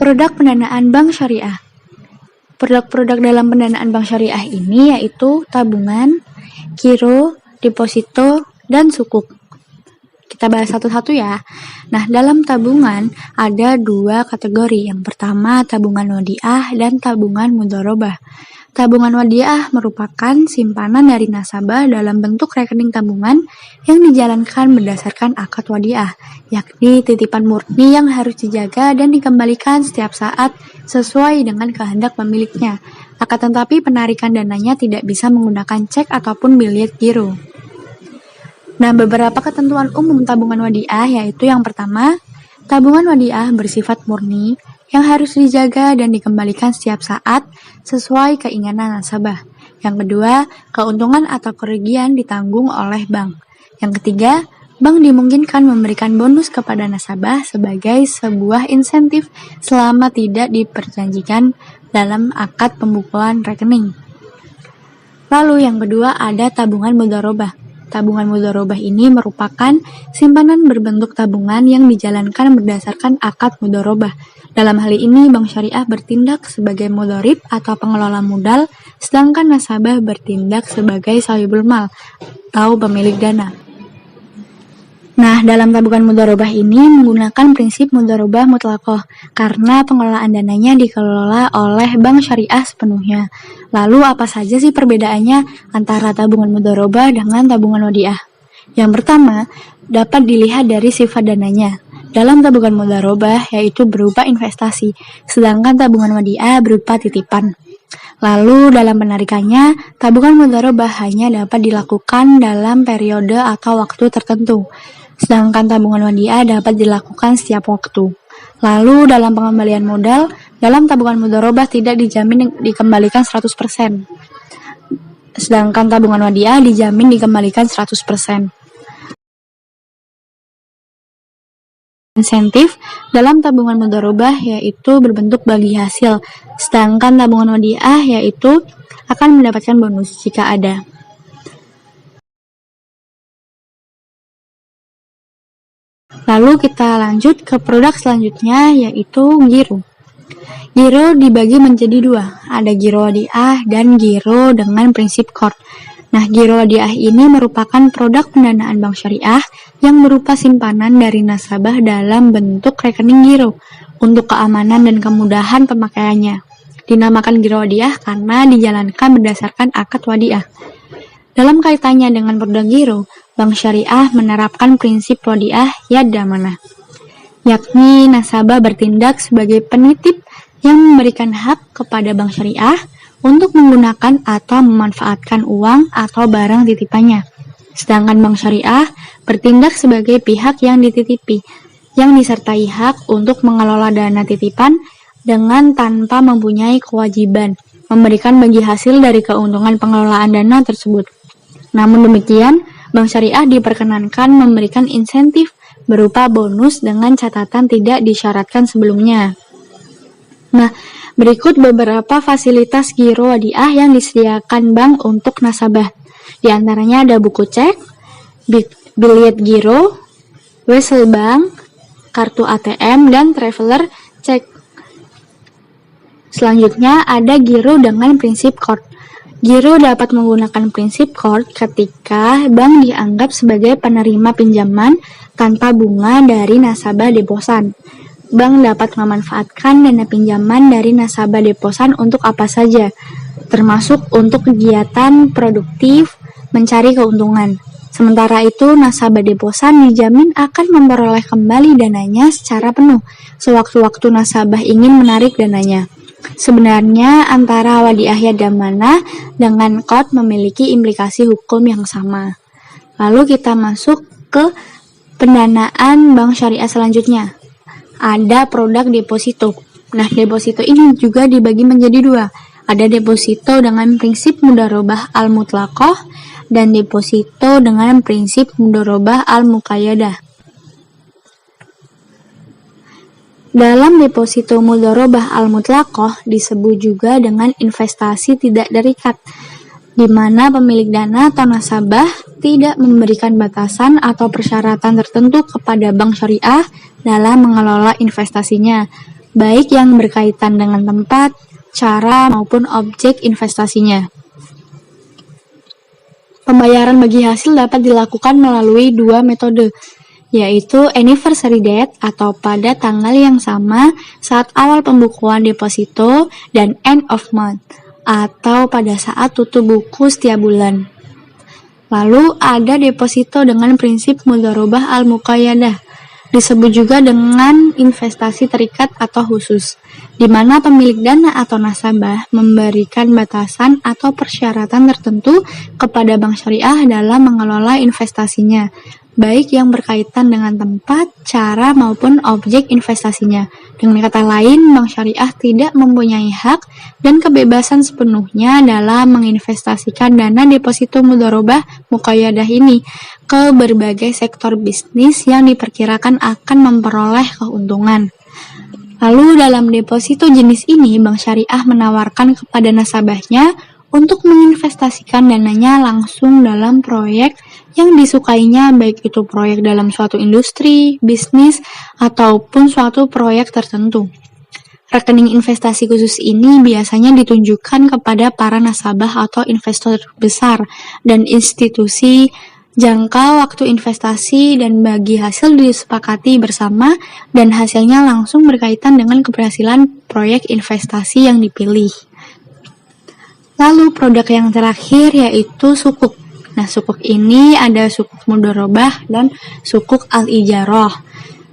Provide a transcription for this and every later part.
Produk pendanaan bank syariah. Produk-produk dalam pendanaan bank syariah ini yaitu tabungan, giro, deposito, dan sukuk. Kita bahas satu-satu ya. Nah, dalam tabungan ada dua kategori. Yang pertama tabungan wadiah dan tabungan mudharabah. Tabungan wadiah merupakan simpanan dari nasabah dalam bentuk rekening tabungan yang dijalankan berdasarkan akad wadiah, yakni titipan murni yang harus dijaga dan dikembalikan setiap saat sesuai dengan kehendak pemiliknya. Akan tetapi penarikan dananya tidak bisa menggunakan cek ataupun biliet giro. Nah, beberapa ketentuan umum tabungan wadiah yaitu yang pertama, tabungan wadiah bersifat murni yang harus dijaga dan dikembalikan setiap saat sesuai keinginan nasabah. Yang kedua, keuntungan atau kerugian ditanggung oleh bank. Yang ketiga, bank dimungkinkan memberikan bonus kepada nasabah sebagai sebuah insentif selama tidak diperjanjikan dalam akad pembukuan rekening. Lalu yang kedua ada tabungan mudharabah. Tabungan mudharabah ini merupakan simpanan berbentuk tabungan yang dijalankan berdasarkan akad mudharabah. Dalam hal ini, bank syariah bertindak sebagai mudharib atau pengelola modal, sedangkan nasabah bertindak sebagai sahibul mal atau pemilik dana. Nah, dalam tabungan mudharabah ini menggunakan prinsip mudharabah mutlaqah karena pengelolaan dananya dikelola oleh bank syariah sepenuhnya. Lalu apa saja sih perbedaannya antara tabungan mudharabah dengan tabungan wadiah? Yang pertama, dapat dilihat dari sifat dananya. Dalam tabungan mudharabah yaitu berupa investasi, sedangkan tabungan wadiah berupa titipan. Lalu dalam penarikannya, tabungan mudharabah hanya dapat dilakukan dalam periode atau waktu tertentu, sedangkan tabungan wadiah dapat dilakukan setiap waktu. Lalu dalam pengembalian modal, dalam tabungan mudharabah tidak dijamin dikembalikan 100%, sedangkan tabungan wadiah dijamin dikembalikan 100%. Insentif dalam tabungan mudharabah yaitu berbentuk bagi hasil, sedangkan tabungan wadiah yaitu akan mendapatkan bonus jika ada. Lalu kita lanjut ke produk selanjutnya yaitu giro. Giro dibagi menjadi dua, ada giro wadiah dan giro dengan prinsip core. Nah, giro wadiah ini merupakan produk pendanaan bank syariah yang berupa simpanan dari nasabah dalam bentuk rekening giro untuk keamanan dan kemudahan pemakaiannya. Dinamakan giro wadiah karena dijalankan berdasarkan akad wadiah. Dalam kaitannya dengan produk giro, bank syariah menerapkan prinsip wadiah yad damanah, yakni nasabah bertindak sebagai penitip yang memberikan hak kepada bank syariah untuk menggunakan atau memanfaatkan uang atau barang titipannya. Sedangkan bank syariah bertindak sebagai pihak yang dititipi, yang disertai hak untuk mengelola dana titipan dengan tanpa mempunyai kewajiban memberikan bagi hasil dari keuntungan pengelolaan dana tersebut. Namun demikian, bank syariah diperkenankan memberikan insentif berupa bonus dengan catatan tidak disyaratkan sebelumnya. Nah, berikut beberapa fasilitas giro wadiah yang disediakan bank untuk nasabah. Di antaranya ada buku cek, biliet giro, wesel bank, kartu ATM, dan traveler cek. Selanjutnya ada giro dengan prinsip core. Giro dapat menggunakan prinsip core ketika bank dianggap sebagai penerima pinjaman tanpa bunga dari nasabah deposan. Bank dapat memanfaatkan dana pinjaman dari nasabah deposan untuk apa saja, termasuk untuk kegiatan produktif, mencari keuntungan. Sementara itu, nasabah deposan dijamin akan memperoleh kembali dananya secara penuh, sewaktu-waktu nasabah ingin menarik dananya. Sebenarnya, antara wadiah yad damanah dengan qard memiliki implikasi hukum yang sama. Lalu kita masuk ke pendanaan bank syariah selanjutnya. Ada produk deposito. Nah, deposito ini juga dibagi menjadi dua. Ada deposito dengan prinsip mudharabah al-mutlaqah dan deposito dengan prinsip mudharabah al-muqayyadah. Dalam deposito mudharabah al-mutlaqah disebut juga dengan investasi tidak terikat, di mana pemilik dana atau nasabah tidak memberikan batasan atau persyaratan tertentu kepada bank syariah dalam mengelola investasinya, baik yang berkaitan dengan tempat, cara, maupun objek investasinya. Pembayaran bagi hasil dapat dilakukan melalui dua metode, yaitu anniversary date atau pada tanggal yang sama saat awal pembukuan deposito dan end of month atau pada saat tutup buku setiap bulan. Lalu ada deposito dengan prinsip mudharabah al-muqayyadah, disebut juga dengan investasi terikat atau khusus, di mana pemilik dana atau nasabah memberikan batasan atau persyaratan tertentu kepada bank syariah dalam mengelola investasinya, baik yang berkaitan dengan tempat, cara, maupun objek investasinya. Dengan kata lain, bank syariah tidak mempunyai hak dan kebebasan sepenuhnya dalam menginvestasikan dana deposito mudharabah muqayyadah ini ke berbagai sektor bisnis yang diperkirakan akan memperoleh keuntungan. Lalu dalam deposito jenis ini, bank syariah menawarkan kepada nasabahnya untuk menginvestasikan dananya langsung dalam proyek yang disukainya, baik itu proyek dalam suatu industri, bisnis, ataupun suatu proyek tertentu. Rekening investasi khusus ini biasanya ditunjukkan kepada para nasabah atau investor besar dan institusi. Jangka waktu investasi dan bagi hasil disepakati bersama dan hasilnya langsung berkaitan dengan keberhasilan proyek investasi yang dipilih. Lalu produk yang terakhir yaitu sukuk. Nah, sukuk ini ada sukuk mudharabah dan sukuk al-ijarah.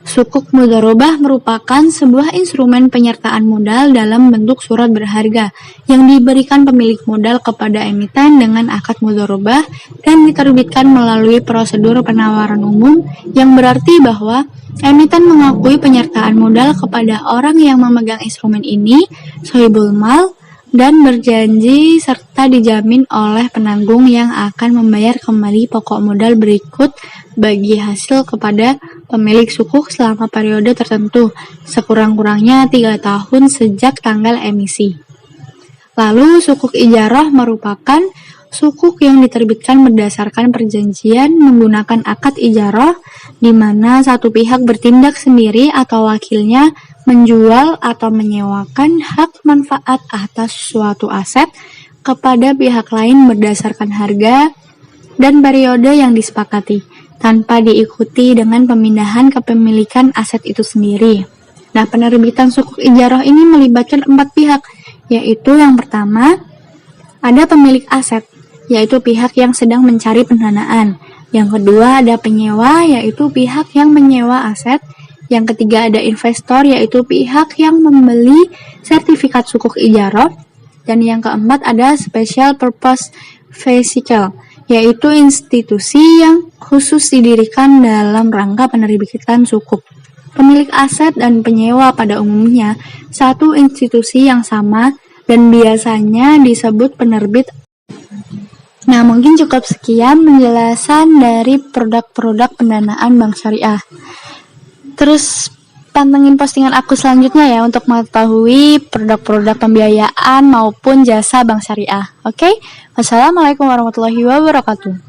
Sukuk mudharabah merupakan sebuah instrumen penyertaan modal dalam bentuk surat berharga yang diberikan pemilik modal kepada emiten dengan akad mudharabah dan diterbitkan melalui prosedur penawaran umum, yang berarti bahwa emiten mengakui penyertaan modal kepada orang yang memegang instrumen ini, sohibul mal, dan berjanji serta dijamin oleh penanggung yang akan membayar kembali pokok modal berikut bagi hasil kepada pemilik sukuk selama periode tertentu, sekurang-kurangnya 3 tahun sejak tanggal emisi. Lalu sukuk ijarah merupakan sukuk yang diterbitkan berdasarkan perjanjian menggunakan akad ijarah, di mana satu pihak bertindak sendiri atau wakilnya menjual atau menyewakan hak manfaat atas suatu aset kepada pihak lain berdasarkan harga dan periode yang disepakati, tanpa diikuti dengan pemindahan kepemilikan aset itu sendiri. Nah, penerbitan sukuk ijarah ini melibatkan 4 pihak, yaitu yang pertama, ada pemilik aset, yaitu pihak yang sedang mencari pendanaan. Yang kedua, ada penyewa, yaitu pihak yang menyewa aset. Yang ketiga, ada investor, yaitu pihak yang membeli sertifikat sukuk ijarah. Dan yang keempat, ada special purpose vehicle, yaitu institusi yang khusus didirikan dalam rangka penerbitan sukuk. Pemilik aset dan penyewa pada umumnya satu institusi yang sama dan biasanya disebut penerbit. Nah, mungkin cukup sekian penjelasan dari produk-produk pendanaan bank syariah. Terus pantengin postingan aku selanjutnya ya untuk mengetahui produk-produk pembiayaan maupun jasa bank syariah. Oke? Wassalamualaikum warahmatullahi wabarakatuh.